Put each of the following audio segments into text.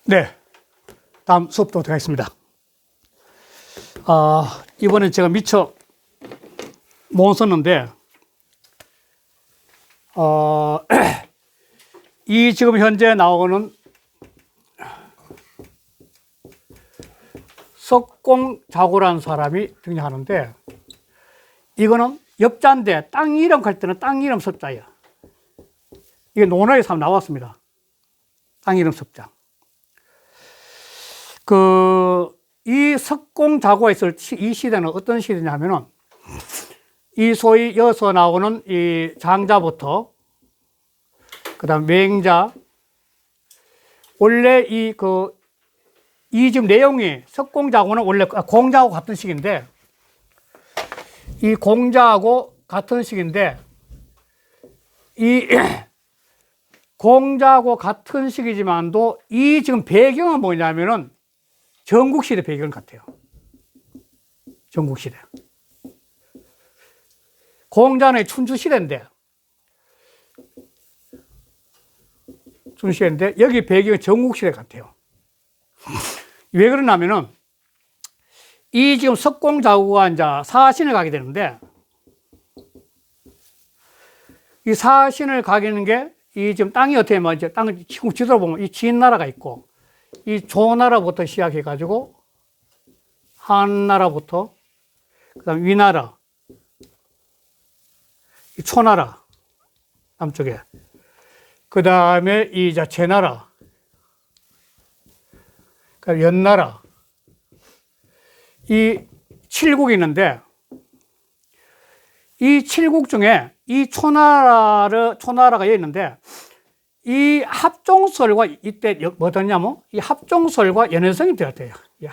네, 다음 수업도 들어가겠습니다. 이번엔 제가 미처 못 썼는데, 이 지금 현재 나오는 석공자고라는 사람이 등장하는데, 이거는 엽자인데 땅 이름 할 때는 땅 이름 섭자예요. 이게 논어에서 한번 나왔습니다. 땅 이름 섭자. 이 석공자고가 있을 이 시대는 어떤 시대냐면은, 이 소위 여기서 나오는 이 장자부터, 그 다음 맹자, 원래 이 지금 내용이 석공자고는 원래 공자하고 같은 식인데, 이 공자하고 같은 식인데, 이 공자하고 같은 식이지만도 이 지금 배경은 뭐냐면은 전국시대 배경 같아요. 전국시대. 공자는 춘추시대인데, 여기 배경은 전국시대 같아요. 왜 그러냐면은, 이 지금 석공자고가 이제 사신을 가게 되는데, 이 사신을 가게 되는 게, 이 지금 땅이 어떻게 되면, 이제 땅을 지도로 보면 이 진나라가 있고, 이 조나라부터 시작해가지고, 한나라부터, 그 다음 위나라, 이 초나라, 남쪽에. 그 다음에 이 제나라, 그 연나라, 이 7국이 있는데, 이 7국 중에 이 초나라가 여기 있는데, 이 합종설과 이때 뭐 들었냐면, 이 합종설과 연현성이 들었대요. 이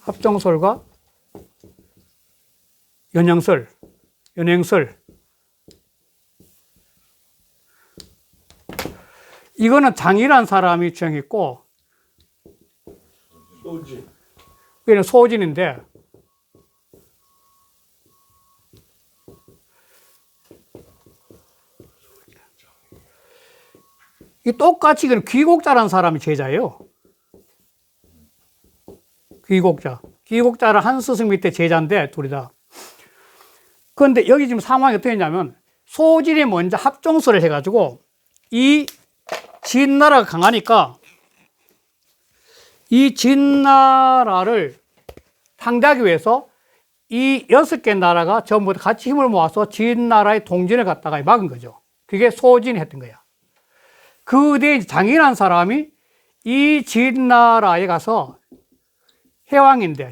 합종설과 연행설. 이거는 장이라는 사람이 주장했고, 여기는 소진인데, 이 똑같이 이건 귀곡자라는 사람이 제자예요. 귀곡자를 한 스승 밑에 제자인데, 둘이 다. 그런데 여기 지금 상황이 어떻게 했냐면, 소진이 먼저 합종설을 해가지고, 이 진나라가 강하니까, 이 진나라를 상대하기 위해서 이 6개 나라가 전부 같이 힘을 모아서 진나라의 동진을 갖다가 막은 거죠. 그게 소진이 했던 거야. 그 뒤에 장이라는 사람이 이 진나라에 가서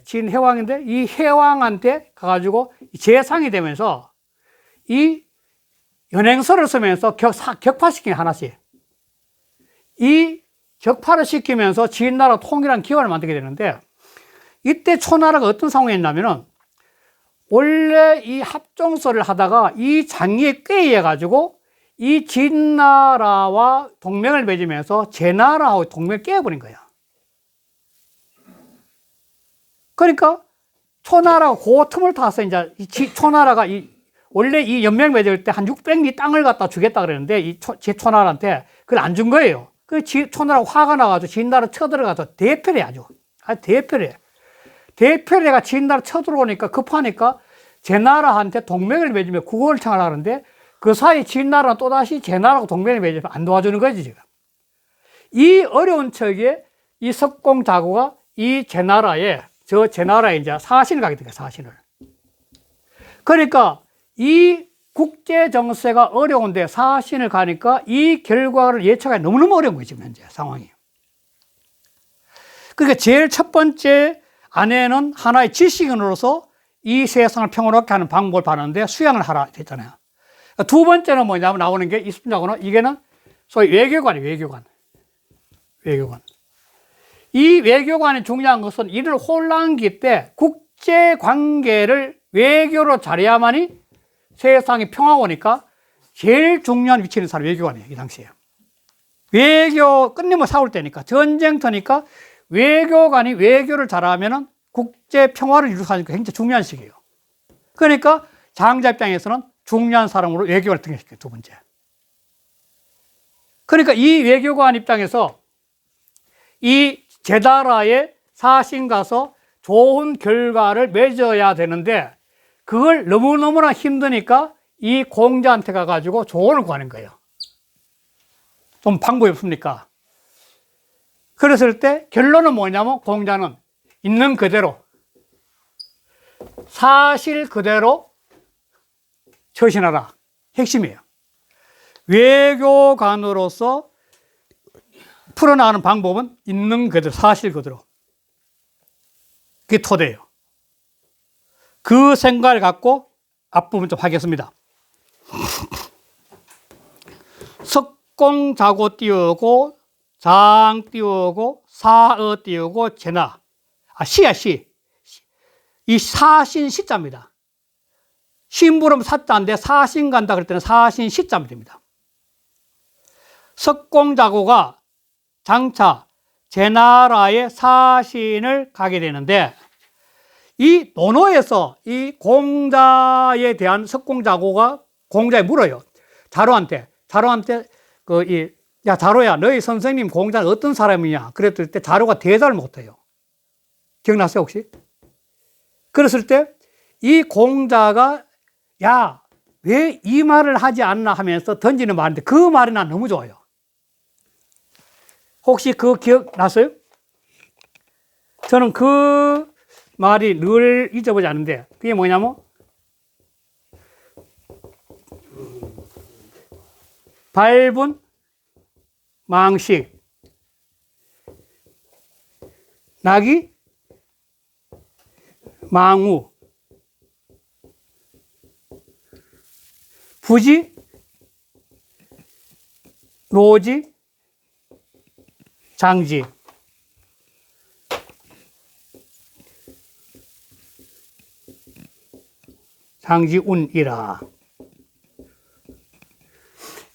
진해왕인데 이 해왕한테 가가지고 재상이 되면서 이 연행설을 쓰면서 격파시킨 하나씩. 이 격파를 시키면서 진나라 통일한 기관을 만들게 되는데, 이때 초나라가 어떤 상황이었냐면은, 원래 이 합종설을 하다가 이 장이에 꾀해가지고 이 진나라와 동맹을 맺으면서 제나라하고 동맹을 깨버린 거야. 그러니까 초나라가 그 틈을 타서 이제 초나라가 원래 이 연맹 맺을 때 한 600리 땅을 갖다 주겠다 그랬는데 이 초나라한테 그걸 안 준 거예요. 그 초나라가 화가 나가지고 진나라 쳐들어가서 대표를 아주 대표래가 진나라 쳐들어오니까 급하니까 제나라한테 동맹을 맺으며 국호를 청하라는데, 그 사이 진나라는 또다시 제나라하고 동맹을 맺으면 안 도와주는 거지, 지금. 이 어려운 척에 이 석공자고가 이 제나라에 이제 사신을 가게 됩니다, 사신을. 그러니까 이 국제 정세가 어려운데 사신을 가니까 이 결과를 예측하기 너무너무 어려운 거예요, 지금 현재 상황이. 그러니까 제일 첫 번째 아내는 하나의 지식인으로서 이 세상을 평화롭게 하는 방법을 받았는데 수양을 하라 했잖아요. 두 번째는 뭐냐면 나오는 게 이 순자고는 이게는 소위 외교관이에요, 외교관. 이 외교관이 중요한 것은 이를 혼란기 때 국제 관계를 외교로 잘해야만이 세상이 평화오니까 제일 중요한 위치에 있는 사람이 외교관이에요, 이 당시에. 외교, 끊임없이 싸울 때니까, 전쟁터니까 외교관이 외교를 잘하면은 국제 평화를 이루사니까 굉장히 중요한 시기예요. 그러니까 장자 입장에서는 중요한 사람으로 외교를 등장시켜요. 두 번째. 그러니까 이 외교관 입장에서 이 제다라의 사신 가서 좋은 결과를 맺어야 되는데 그걸 너무너무나 힘드니까 이 공자한테 가가지고 조언을 구하는 거예요. 좀 방법이 없습니까? 그랬을 때 결론은 뭐냐면 공자는 있는 그대로 사실 그대로 처신하라. 핵심이에요. 외교관으로서 풀어나가는 방법은 있는 그대로, 사실 그대로. 그게 토대예요. 그 생각을 갖고 앞부분 좀 하겠습니다. 석공자고 띄우고 장 띄우고 사어 띄우고 제나. 시야 시. 이 사신 시자입니다. 심부름 사자인데 사신 간다 그럴 때는 사신 시자면 됩니다. 석공자고가 장차 제나라의 사신을 가게 되는데 이 논어에서 이 공자에 대한 석공자고가 공자에 물어요. 자로한테 야 자로야 너희 선생님 공자는 어떤 사람이냐 그랬을 때 자로가 대답을 못해요. 기억나세요 혹시? 그랬을 때 이 공자가 야 왜 이 말을 하지 않나 하면서 던지는 말인데 그 말이 난 너무 좋아요. 혹시 그 기억나세요? 저는 그 말이 늘 잊어보지 않는데 그게 뭐냐면 밟은 망식 낙이 망우 부지 노지 장지 장지운이라.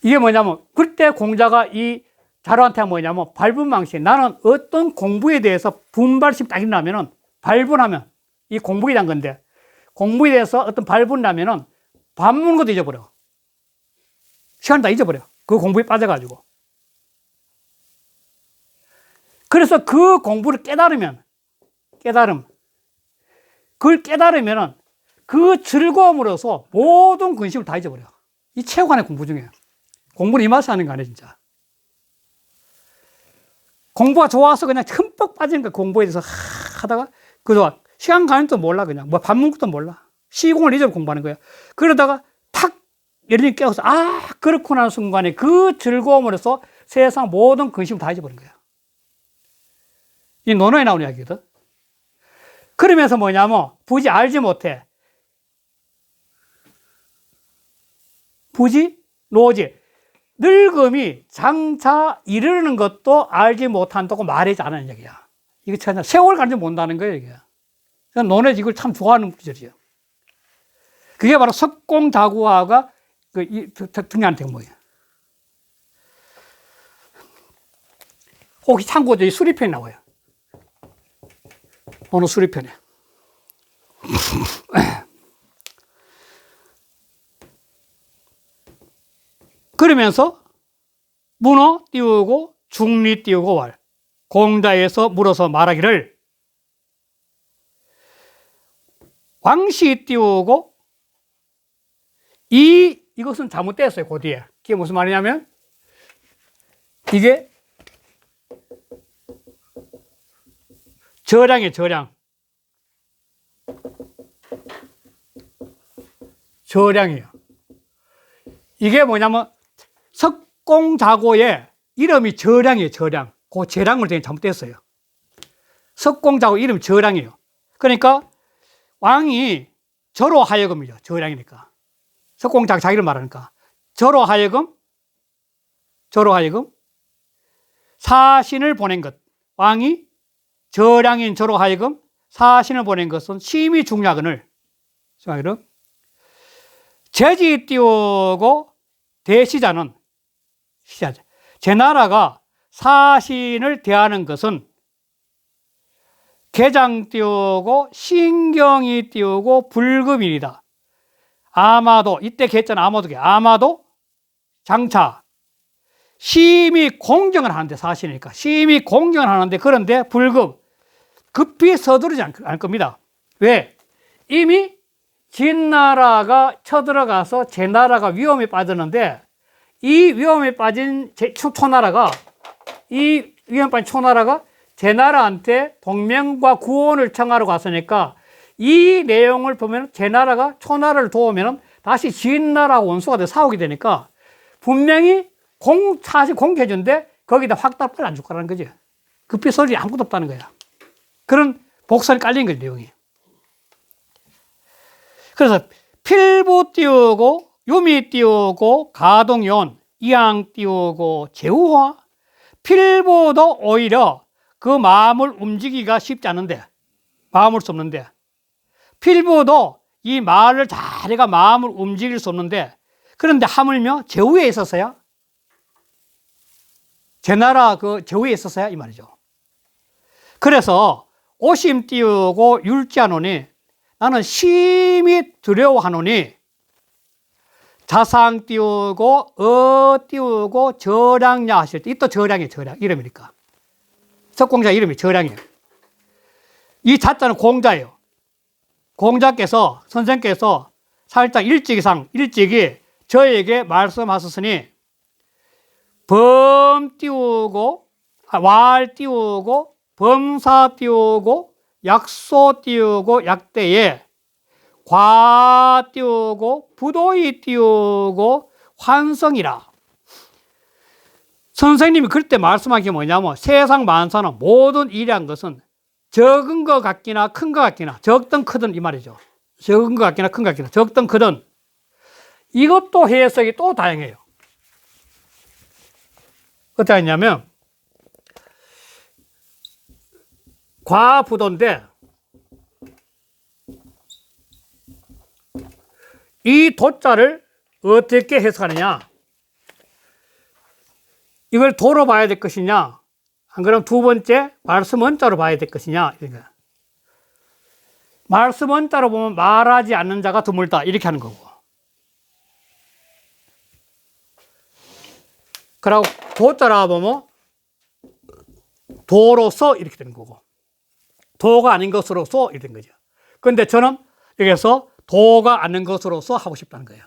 이게 뭐냐면 그때 공자가 이 자로한테 뭐냐면 발분망신 나는 어떤 공부에 대해서 분발심이 딱 일어나면은 발분하면 이 공부에 대한 건데 공부에 대해서 어떤 발분 나면은 밥 먹는 것도 잊어버려. 시간 다 잊어버려. 그 공부에 빠져가지고. 그래서 그 공부를 그걸 깨달으면은 그 즐거움으로서 모든 근심을 다 잊어버려. 이 체육관의 공부 중에. 공부는 이 맛에 하는 거 아니야, 진짜. 공부가 좋아서 그냥 흠뻑 빠지는 거야, 공부에 대해서 하다가. 그래서 시간 가는 것도 몰라, 그냥. 뭐 밥 먹는 것도 몰라. 시공을 잊어 공부하는 거야. 그러다가 탁, 예린이 깨워서, 그렇구나 하는 순간에 그 즐거움으로서 세상 모든 근심을 다 잊어버린 거야. 이 논어에 나오는 이야기거든. 그러면서 뭐냐면, 부지 알지 못해. 부지, 노지. 늙음이 장차 이르는 것도 알지 못한다고 말하지 않은 얘기야. 이게 참 세월 가는지 못한다는 거예요, 이게. 논에 이걸 참 좋아하는 구절이에요. 그게 바로 석공자구화가 등장하는 대목이에요. 혹시 참고로 수리편이 나와요. 어느 수리편에. 그러면서 문어 띄우고 중리 띄우고 왈 공자에서 물어서 말하기를 왕시 띄우고 이것은 잘못됐어요. 그 뒤에 그게 무슨 말이냐면 이게 저량이에요. 저량이에요. 이게 뭐냐면 석공자고의 이름이 저량이에요. 저량. 그 저량을 되게 잘못됐어요. 석공자고 이름이 저량이에요. 그러니까 왕이 저로 하여금이죠. 저량이니까. 석공자가 자기를 말하니까. 저로 하여금 사신을 보낸 것. 왕이 저량인 저로 하여금 사신을 보낸 것은 심히 중요하거늘. 제지 띄우고 대시자는 제 나라가 사신을 대하는 것은 개장 띄우고 신경이 띄우고 불금일이다. 아마도 이때 개자는 아마도 장차 심히 공경을 하는데 사실이니까 심히 공경을 하는데 그런데 불금 급히 서두르지 않을 겁니다. 왜? 이미 진나라가 쳐들어가서 제나라가 위험에 빠졌는데 이 위험에 빠진 초나라가 제나라한테 동맹과 구원을 청하러 갔으니까 이 내용을 보면 제나라가 초나라를 도우면 다시 진나라하고 원수가 돼 싸우게 되니까 분명히 사실 공개해준데 거기다 확답을 안 줄 거라는 거지. 급히 서둘이 아무것도 없다는 거야. 그런 복선이 깔린 거지, 내용이. 그래서 필부 띄우고 유미 띄우고 가동요원 이양 띄우고 제우화 필부도 오히려 그 마음을 움직이기가 쉽지 않은데 마음을 수 없는데 필부도 이 말을 자리가 마음을 움직일 수 없는데 그런데 하물며 제후에 있어서야 제나라 그 제후에 있어서야 이 말이죠. 그래서 오심 띄우고 율지하노니 나는 심히 두려워하노니 자상 띄우고 띄우고 절량야 하실 때 이 또 절량이에요. 절량 이름이니까 석공자 이름이 절량이에요. 이 자자는 공자예요. 공자께서 선생께서 살짝 일찍이 저에게 말씀하셨으니 범 띄우고 왈 띄우고 범사 띄우고 약소 띄우고 약대에 과 띄우고 부도이 띄우고 환성이라. 선생님이 그때 말씀한 게 뭐냐면 세상 만사는 모든 일이란 것은 적은 것 같기나 큰 것 같기나 적든 크든 이 말이죠. 적은 것 같기나 큰 것 같기나 적든 크든 이것도 해석이 또 다양해요. 어떻게 했냐면 과부도인데 이 도자를 어떻게 해석하느냐 이걸 도로 봐야 될 것이냐 안 그러면 두 번째 말씀 원자로 봐야 될 것이냐 말씀 원자로 보면 말하지 않는 자가 드물다 이렇게 하는 거고 그리고 도자라 보면 도로서 이렇게 되는 거고 도가 아닌 것으로서 이렇게 된 거죠. 그런데 저는 여기서 도가 아닌 것으로서 하고 싶다는 거예요.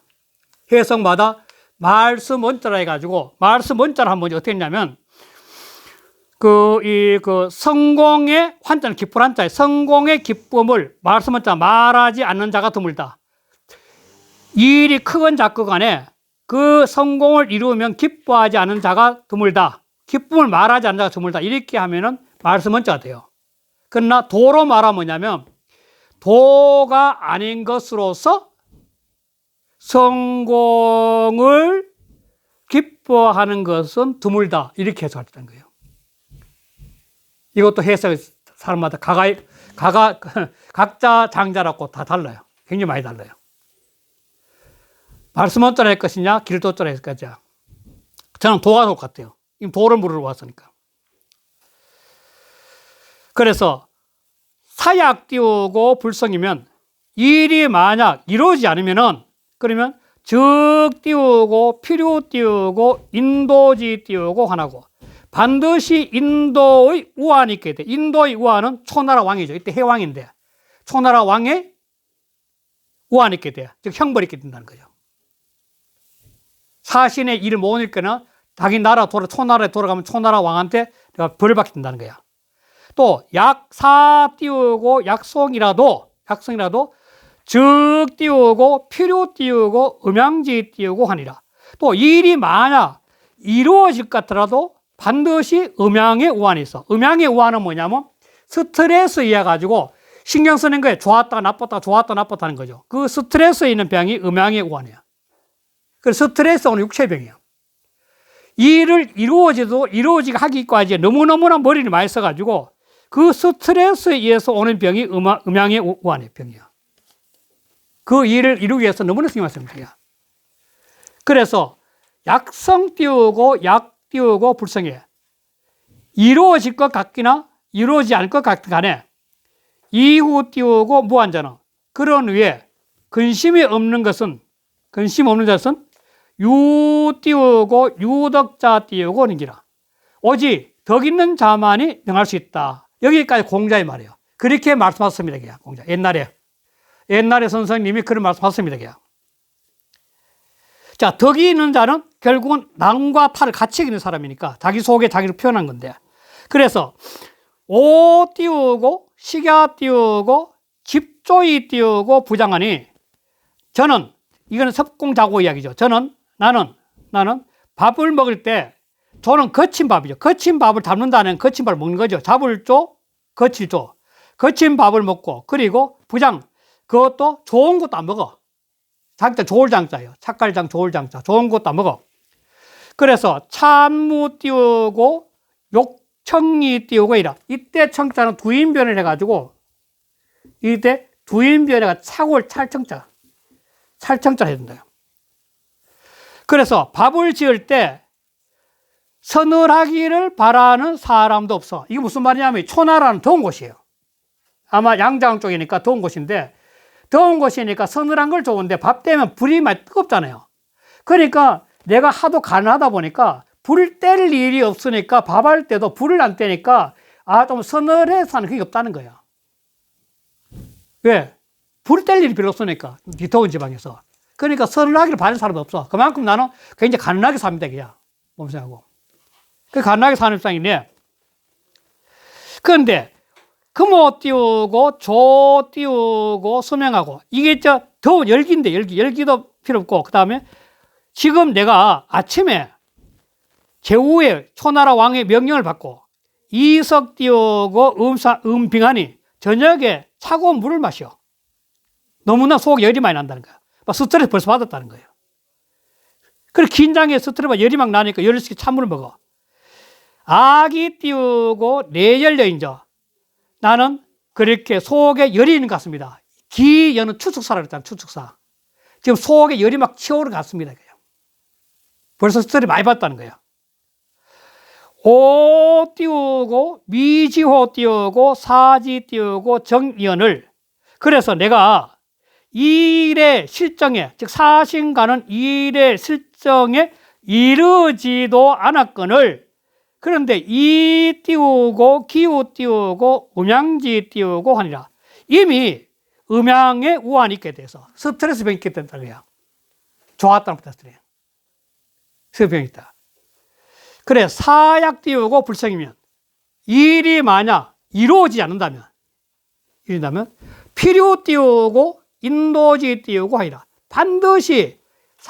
해석마다 말씀 원자라 해가지고 말씀 원자를 한번 어떻게 했냐면 성공의 환자는 기쁜 한자에 성공의 기쁨을 말씀 원자 말하지 않는 자가 드물다. 일이 크건 작건 간에 그 성공을 이루면 기뻐하지 않은 자가 드물다. 기쁨을 말하지 않는 자가 드물다. 이렇게 하면은 말씀 원자가 돼요. 그러나 도로 말하면 뭐냐면 도가 아닌 것으로서 성공을 기뻐하는 것은 드물다. 이렇게 해석했다는 거예요. 이것도 해석이 사람마다 각자 장자라고 다 달라요. 굉장히 많이 달라요. 말씀 원자로 할 것이냐, 길도자로 할 것이냐. 저는 도가 될 것 같아요. 지금 도를 물으러 왔으니까. 그래서 사약 띄우고 불성이면 일이 만약 이루어지지 않으면은 그러면 적 띄우고 필요 띄우고 인도지 띄우고 하나고 반드시 인도의 우환이 있게 돼. 인도의 우환은 초나라 왕이죠. 이때 해왕인데 초나라 왕의 우환이 있게 돼. 즉 형벌이 있게 된다는 거죠. 사신의 일을 못 읽거나 자기 나라 초나라에 돌아가면 초나라 왕한테 내가 벌을 받게 된다는 거야. 또 약사 띄우고 약송이라도 적 띄우고 필요 띄우고 음양지 띄우고 하니라. 또 일이 만약 이루어질 것 같더라도 반드시 음양의 우환이 있어. 음양의 우환은 뭐냐면 스트레스에 가지고 신경 쓰는 거에 좋았다 나빴다 좋았다 나빴다 하는 거죠. 그 스트레스에 있는 병이 음양의 우환이야. 그래서 스트레스는 육체의 병이야. 일을 이루어지게 하기까지 너무너무나 머리를 많이 써가지고 그 스트레스에 의해서 오는 병이 음양의 우환의 병이야. 그 일을 이루기 위해서 너무나 신경 쓰는 병이야. 그래서 약성 띄우고 약 띄우고 불성해. 이루어질 것 같기나 이루어지지 않을 것 같긴 간에 이후 띄우고 무한자는 그런 위에 근심이 없는 것은 근심 없는 것은 유 띄우고 유덕자 띄우고 는기라. 오직 덕 있는 자만이 명할 수 있다. 여기까지 공자의 말이에요. 그렇게 말씀하셨습니다. 그냥 공자. 옛날에 선생님이 그런 말씀하셨습니다. 그냥. 자, 덕이 있는 자는 결국은 남과 타를 같이 이기는 사람이니까 자기 속에 자기를 표현한 건데. 그래서 오 띄우고 식야 띄우고 집조이 띄우고 부장하니 저는 이거는 섭공자고 이야기죠. 나는 밥을 먹을 때 조는 거친 밥이죠. 거친 밥을 잡는다는 거친 밥을 먹는 거죠. 잡을 조, 거칠 조. 거친 밥을 먹고 그리고 부장 그것도 좋은 것도 안 먹어. 장자 좋을 장자예요. 착갈장 좋을 장자. 좋은 것도 안 먹어. 그래서 찬무 띄우고 욕청이 띄우고 이라. 이때 청자는 두인변을 해가지고 이때 두인변에가 차골 찰청자. 찰청자를 해야 된다요. 그래서 밥을 지을 때 서늘하기를 바라는 사람도 없어. 이게 무슨 말이냐면 초나라는 더운 곳이에요. 아마 양장 쪽이니까 더운 곳인데 더운 곳이니까 서늘한 걸 좋은데 밥 되면 불이 많이 뜨겁잖아요. 그러니까 내가 하도 가난하다 보니까 불을 뗄 일이 없으니까 밥할 때도 불을 안 떼니까 좀 서늘해서 하는 그게 없다는 거야. 왜? 불을 뗄 일이 별로 없으니까 이 더운 지방에서. 그러니까 서늘하기를 바라는 사람도 없어. 그만큼 나는 굉장히 가난하게 삽니다. 그냥 몸생하고. 그 가난하게 사는 입장인데 그런데 금오 띄우고 조 띄우고 수명하고 이게 더 열기인데 열기도 필요 없고 그 다음에 지금 내가 아침에 제후에 초나라 왕의 명령을 받고 이석 띄우고 음빙하니 저녁에 차가운 물을 마셔. 너무나 속에 열이 많이 난다는 거야. 스트레스 벌써 받았다는 거예요. 그리고 긴장해 스트레스가 열이 막 나니까 열시켜 찬물을 먹어. 악이 띄우고 내열려인저 나는 그렇게 속에 열이 있는 것 같습니다. 기여는 추측사라고 했잖아요. 추측사. 지금 속에 열이 막 치오르는 것 같습니다. 벌써 스트레스 많이 받았다는 거예요. 오 띄우고 미지호 띄우고 사지 띄우고 정연을 그래서 내가 이 일의 실정에 즉 사신가는 이 일의 실정에 이르지도 않았거늘 그런데 이 띄우고 기우 띄우고 음양지 띄우고 하니라 이미 음양에 우환이 있게 돼서 스트레스 병이 있게 된다는 거야. 좋았다는 것도 스트레스 병이 있다. 그래 사약 띄우고 불성이면 일이 만약 이루어지지 않는다면 필요 띄우고 인도지 띄우고 하리라. 반드시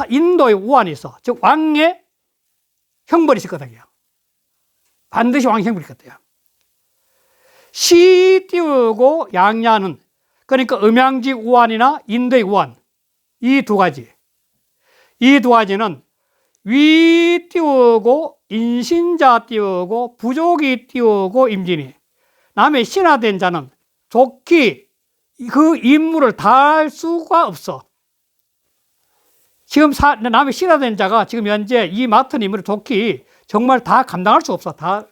인도의 우환이 있어. 즉 왕의 형벌이 있을 거다. 반드시 왕의 형벌이 있을 거다. 시 띄우고 양야는 그러니까 음양지 우환이나 인도의 우환 이 두 가지는 위 띄우고 인신자 띄우고 부족이 띄우고 임진이 남의 신하된 자는 좋기 그 임무를 다할 수가 없어. 지금 남의 신하된 자가 지금 현재 이 맡은 임무를 좋기 정말 다 감당할 수 없어. 다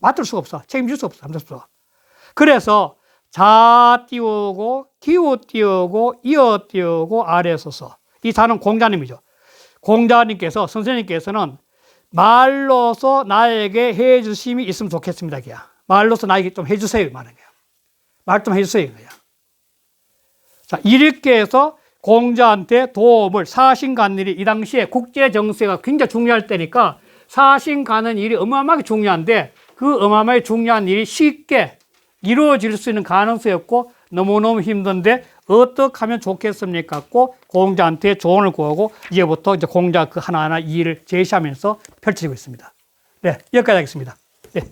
맡을 수가 없어. 책임질 수 없어. 감당할 수 없어. 그래서 자 띄우고 기우 띄우고 이어 띄우고 아래 서서 이 자는 공자님이죠. 공자님께서 선생님께서는 말로서 나에게 해주심이 있으면 좋겠습니다. 말로서 나에게 좀 해주세요. 말하는 거야. 말 좀 해주세요. 자, 이렇게 해서 공자한테 도움을 사신 가는 일이 이 당시에 국제 정세가 굉장히 중요할 때니까 사신 가는 일이 어마어마하게 중요한데 그 어마어마하게 중요한 일이 쉽게 이루어질 수 있는 가능성이 없고 너무너무 힘든데 어떻게 하면 좋겠습니까? 갖고 공자한테 조언을 구하고 이제부터 이제 공자 그 하나하나 일을 제시하면서 펼쳐지고 있습니다. 네, 여기까지 하겠습니다. 네.